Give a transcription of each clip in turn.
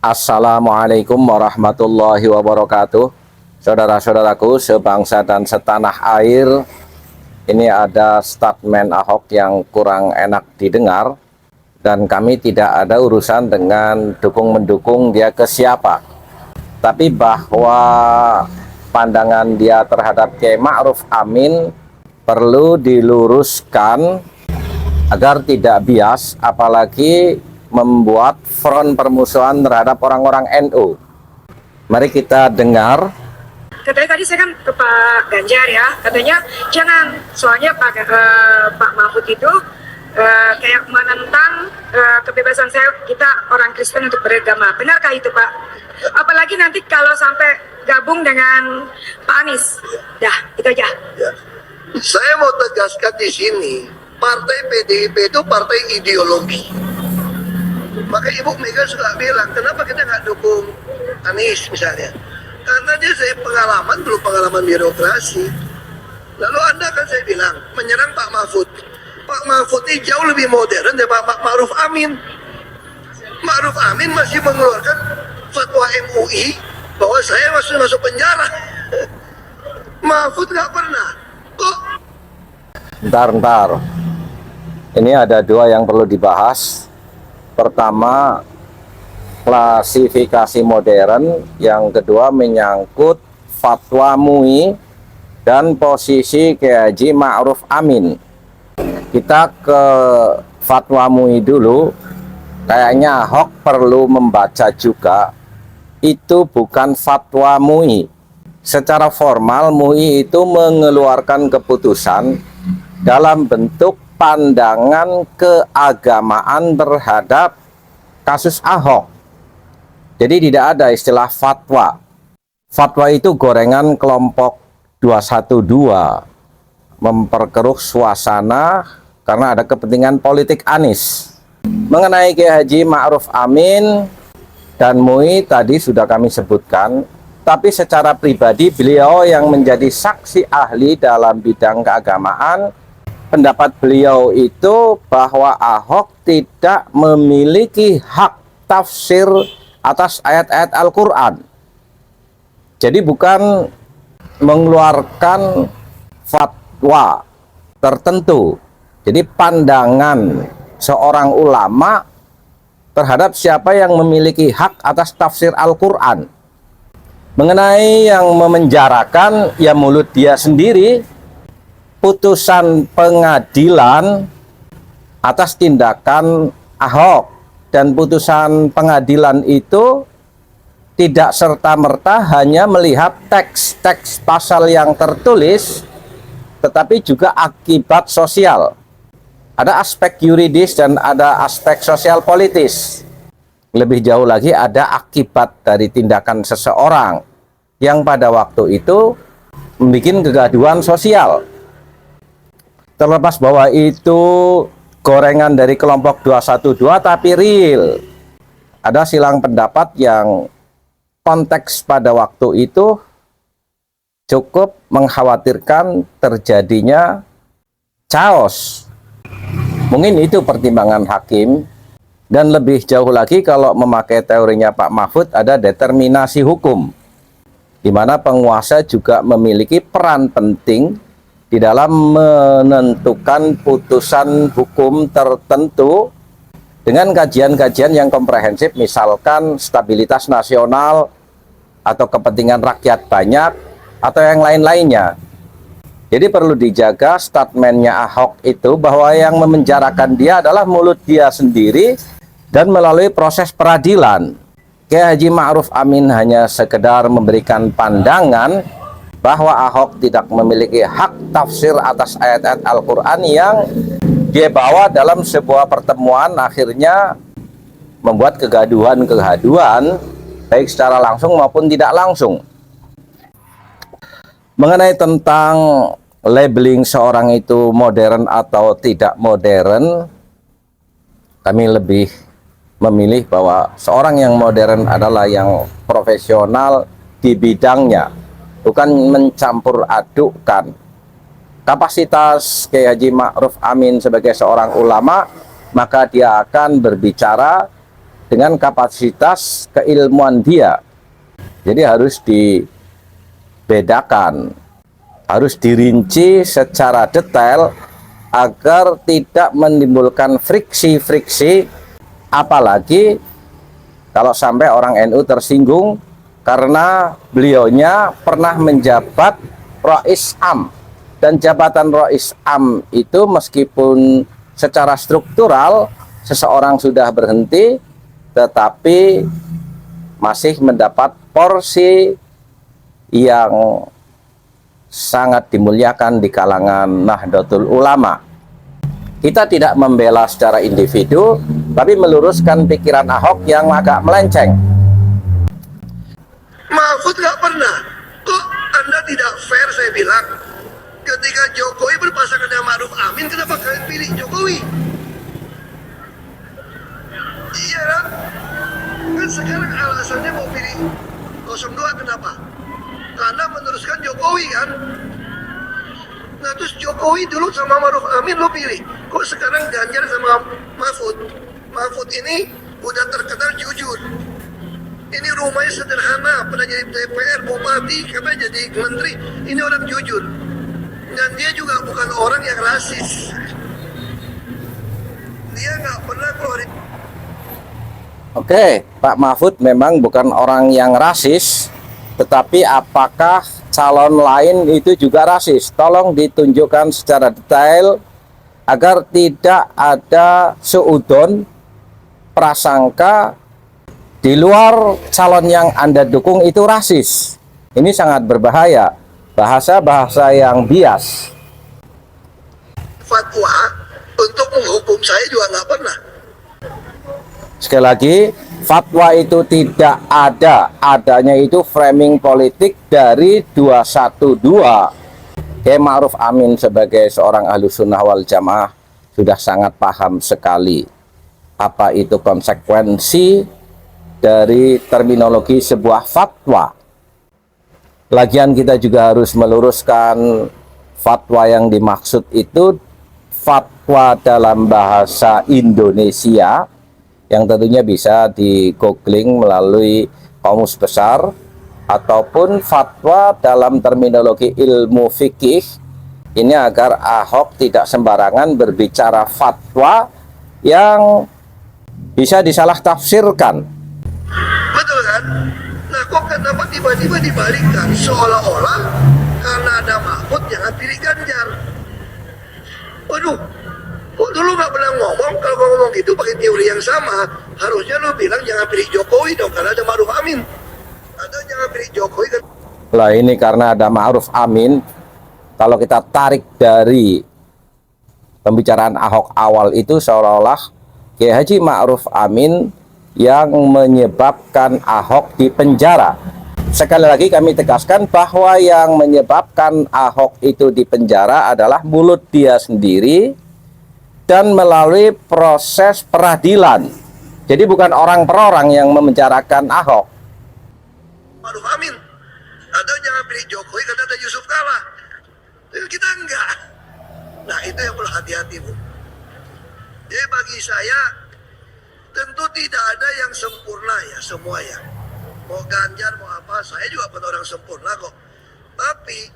Assalamualaikum warahmatullahi wabarakatuh. Saudara-saudaraku sebangsa dan setanah air, ini ada statement Ahok yang kurang enak didengar, dan kami tidak ada urusan dengan dukung-mendukung dia ke siapa. Tapi bahwa pandangan dia terhadap Kiai Ma'ruf Amin perlu diluruskan agar tidak bias, apalagi membuat front permusuhan terhadap orang-orang NU. Mari kita dengar. Katanya tadi saya kan ke Pak Ganjar ya, katanya jangan, soalnya Pak Mahfud itu kayak menentang kebebasan kita orang Kristen untuk beragama. Benarkah itu Pak? Apalagi nanti kalau sampai gabung dengan Pak Anies. Dah, itu aja. Ya. Saya mau tegaskan di sini, partai PDIP itu partai ideologi. Maka Ibu Mega suka bilang, kenapa kita nggak dukung Anies misalnya? Karena dia saya pengalaman, belum pengalaman birokrasi. Lalu Anda kan saya bilang, menyerang Pak Mahfud. Pak Mahfud ini jauh lebih modern daripada Pak Ma'ruf Amin. Ma'ruf Amin masih mengeluarkan fatwa MUI bahwa saya masuk penjara. Mahfud nggak pernah. Kok? Bentar. Ini ada dua yang perlu dibahas. Pertama, klasifikasi modern. Yang kedua, menyangkut fatwa MUI dan posisi Kiai Haji Ma'ruf Amin. Kita ke fatwa MUI dulu. Kayaknya Ahok perlu membaca juga. Itu bukan fatwa MUI. Secara formal MUI itu mengeluarkan keputusan dalam bentuk pandangan keagamaan terhadap kasus Ahok. Jadi tidak ada istilah fatwa. Fatwa itu gorengan kelompok 212 memperkeruh suasana karena ada kepentingan politik Anies. Mengenai Kiai Haji Ma'ruf Amin dan MUI tadi sudah kami sebutkan, tapi secara pribadi beliau yang menjadi saksi ahli dalam bidang keagamaan, pendapat beliau itu bahwa Ahok tidak memiliki hak tafsir atas ayat-ayat Al-Quran. Jadi bukan mengeluarkan fatwa tertentu. Jadi pandangan seorang ulama terhadap siapa yang memiliki hak atas tafsir Al-Quran. Mengenai yang memenjarakan, ya mulut dia sendiri. Putusan pengadilan atas tindakan Ahok dan putusan pengadilan itu tidak serta-merta hanya melihat teks-teks pasal yang tertulis, tetapi juga akibat sosial. Ada aspek yuridis dan ada aspek sosial politis. Lebih jauh lagi ada akibat dari tindakan seseorang yang pada waktu itu membuat kegaduhan sosial. Terlepas bahwa itu gorengan dari kelompok 212 tapi real. Ada silang pendapat yang konteks pada waktu itu cukup mengkhawatirkan terjadinya chaos. Mungkin itu pertimbangan hakim. Dan lebih jauh lagi kalau memakai teorinya Pak Mahfud, ada determinasi hukum, di mana penguasa juga memiliki peran penting di dalam menentukan putusan hukum tertentu dengan kajian-kajian yang komprehensif, misalkan stabilitas nasional atau kepentingan rakyat banyak atau yang lain-lainnya. Jadi perlu dijaga statementnya Ahok itu bahwa yang memenjarakan dia adalah mulut dia sendiri dan melalui proses peradilan. Kiai Haji Ma'ruf Amin hanya sekedar memberikan pandangan bahwa Ahok tidak memiliki hak tafsir atas ayat-ayat Al-Quran yang dia bawa dalam sebuah pertemuan, akhirnya membuat kegaduhan baik secara langsung maupun tidak langsung. Mengenai tentang labeling seorang itu modern atau tidak modern, kami lebih memilih bahwa seorang yang modern adalah yang profesional di bidangnya, bukan mencampur adukkan. Kapasitas Kiai Haji Ma'ruf Amin sebagai seorang ulama, maka dia akan berbicara dengan kapasitas keilmuan dia. Jadi harus dibedakan, harus dirinci secara detail agar tidak menimbulkan friksi-friksi, apalagi kalau sampai orang NU tersinggung karena beliaunya pernah menjabat Rois Am, dan jabatan Rois Am itu meskipun secara struktural seseorang sudah berhenti, tetapi masih mendapat porsi yang sangat dimuliakan di kalangan Nahdlatul Ulama. Kita tidak membela secara individu, tapi meluruskan pikiran Ahok yang agak melenceng. Mahfud nggak pernah. Kok Anda tidak fair, saya bilang. Ketika Jokowi berpasangan dengan Ma'ruf Amin, kenapa kalian pilih Jokowi? Iya kan? Kan sekarang alasannya mau pilih 02, kenapa? Karena meneruskan Jokowi kan? Nah terus Jokowi dulu sama Ma'ruf Amin lo pilih. Kok sekarang Ganjar sama Mahfud? Mahfud ini udah terkenal jujur. Ini rumahnya sederhana, pernah jadi DPR, bupati, katanya jadi menteri. Ini orang jujur. Dan dia juga bukan orang yang rasis. Dia nggak pernah keluarin. Oke, Pak Mahfud memang bukan orang yang rasis, tetapi apakah calon lain itu juga rasis? Tolong ditunjukkan secara detail agar tidak ada suudon prasangka di luar calon yang Anda dukung itu rasis. Ini sangat berbahaya, bahasa-bahasa yang bias. Fatwa untuk menghukum saya juga nggak pernah. Sekali lagi, fatwa itu tidak ada, adanya itu framing politik dari 212. Ma'ruf Amin sebagai seorang Ahlus Sunnah wal Jamaah sudah sangat paham sekali apa itu konsekuensi dari terminologi sebuah fatwa. Lagian kita juga harus meluruskan fatwa yang dimaksud itu fatwa dalam bahasa Indonesia, yang tentunya bisa di googling melalui Kamus Besar, ataupun fatwa dalam terminologi ilmu fikih. Ini agar Ahok tidak sembarangan berbicara fatwa yang bisa disalah tafsirkan. Betul kan? Nah kok kenapa tiba-tiba dibalikkan seolah-olah karena ada Mahfud jangan pilih Ganjar. Waduh, kok dulu nggak pernah ngomong? Kalau ngomong gitu pakai teori yang sama, harusnya lu bilang jangan pilih Jokowi dong karena ada Ma'ruf Amin. Atau jangan pilih Jokowi kan? Lah ini karena ada Ma'ruf Amin. Kalau kita tarik dari pembicaraan Ahok awal itu seolah-olah Kiai Haji Ma'ruf Amin yang menyebabkan Ahok di penjara. Sekali lagi kami tegaskan bahwa yang menyebabkan Ahok itu di penjara adalah mulut dia sendiri dan melalui proses peradilan. Jadi bukan orang per orang yang memenjarakan Ahok. Ma'ruf Amin. Atau jangan pilih Jokowi karena ada Yusuf Kala. Kita enggak. Nah itu yang perlu hati-hati, Bu. Jadi bagi saya tentu tidak ada yang sempurna ya semua ya. Mau Ganjar mau apa, saya juga bukan orang sempurna kok. Tapi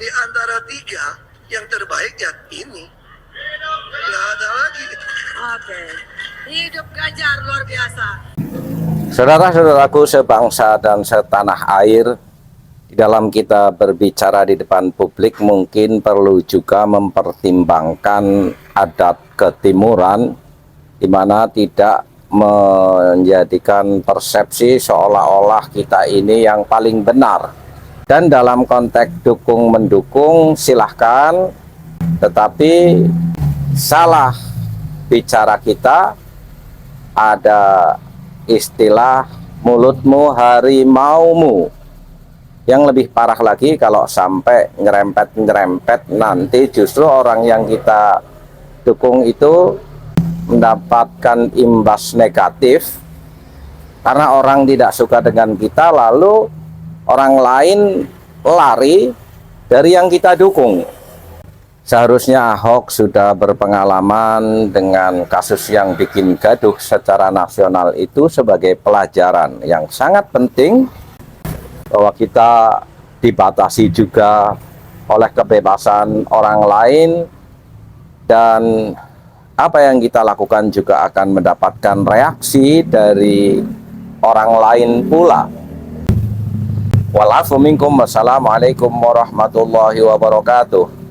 di antara tiga yang terbaik ya ini. Nggak ada lagi. Oke. Hidup Ganjar luar biasa. Saudara-saudaraku sebangsa dan setanah air, di dalam kita berbicara di depan publik mungkin perlu juga mempertimbangkan adat ketimuran, di mana tidak menjadikan persepsi seolah-olah kita ini yang paling benar. Dan dalam konteks dukung-mendukung silahkan, tetapi salah bicara kita, ada istilah mulutmu harimaumu. Yang lebih parah lagi kalau sampai nyerempet-nyerempet, nanti justru orang yang kita dukung itu mendapatkan imbas negatif karena orang tidak suka dengan kita, lalu orang lain lari dari yang kita dukung. Seharusnya Ahok sudah berpengalaman dengan kasus yang bikin gaduh secara nasional itu sebagai pelajaran yang sangat penting bahwa kita dibatasi juga oleh kebebasan orang lain dan apa yang kita lakukan juga akan mendapatkan reaksi dari orang lain pula. Wassalamualaikum warahmatullahi wabarakatuh.